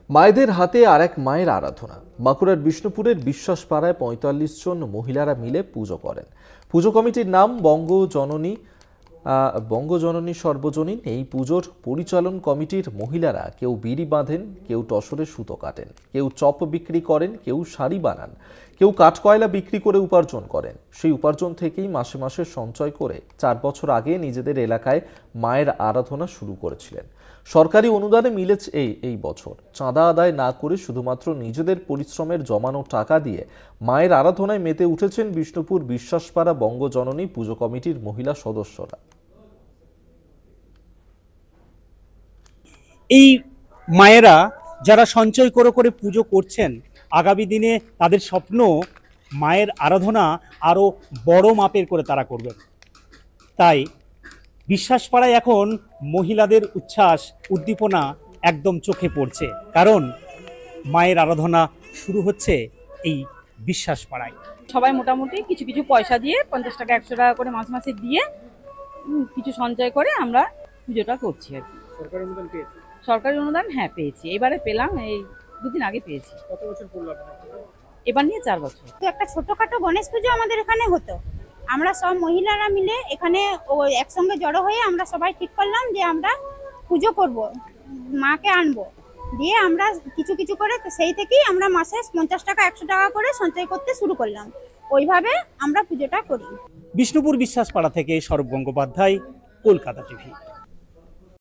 মায়েদের হাতে আর এক মায়ের আরাধনা। বাঁকুড়ার বিষ্ণুপুরের বিশ্বাসপাড়ায় ৪৫ জন মহিলারা মিলে পুজো করেন। পুজো কমিটির নাম বঙ্গজননী সর্বজনীন। এই পুজোর পরিচালন কমিটির মহিলারা কেউ বিড়ি বাঁধেন, কেউ টসরে সুতো কাটেন, কেউ চপ বিক্রি করেন, কেউ শাড়ি বানান, কেউ কাঠকয়লা বিক্রি করে উপার্জন করেন। সেই উপার্জন থেকেই মাসে মাসে সঞ্চয় করে ৪ বছর আগে নিজেদের এলাকায় মায়ের আরাধনা শুরু করেছিলেন। সরকারি অনুদানে মিলেছে এই বছর চাঁদা আদায় না করে শুধুমাত্র নিজেদের পরিশ্রমের জমানো টাকা দিয়ে মায়ের আরাধনায় মেতে উঠেছেন বিষ্ণুপুর বিশ্বাসপাড়া বঙ্গজননী পুজো কমিটির মহিলা সদস্যরা। এই মায়েরা যারা সঞ্চয় করে করে পুজো করছেন, আগামী দিনে তাদের স্বপ্ন মায়ের আরাধনা আরো বড় মাপের করে তারা করবেন। তাই বিশ্বাসপাড়ায় এখন মহিলাদের উচ্ছ্বাস উদ্দীপনা একদম চোখে পড়ছে, কারণ মায়ের আরাধনা শুরু হচ্ছে এই বিশ্বাসপাড়ায়। সবাই মোটামুটি কিছু কিছু পয়সা দিয়ে 50 টাকা 100 টাকা করে মাসে মাসে দিয়ে কিছু সঞ্চয় করে আমরা পুজোটা করছি আর কি। সরকারি অনুদান পেয়েছি? সরকারি অনুদান হ্যাঁ পেয়েছি, এবারে পেলাম, এই 2 দিন আগে পেয়েছি। কত বছর পড়লো? এবার নিয়ে 4 বছর। তো একটা ছোটখাটো গণেশ পুজো আমাদের এখানে হতো। আমরা সব মহিলারা মিলে এখানে একসঙ্গে জড়ো হয়ে আমরা সবাই ঠিক করলাম যে আমরা পুজো করব, মাকে আনবো, দিয়ে আমরা কিছু কিছু করে সেই থেকেই আমরা মাসে 50 টাকা 100 টাকা করে সঞ্চয় করতে শুরু করলাম। ওইভাবে আমরা পুজোটা করি। বিষ্ণুপুর বিশ্বাসপাড়া থেকে সৌরভ গঙ্গোপাধ্যায়, কলকাতা টিভি।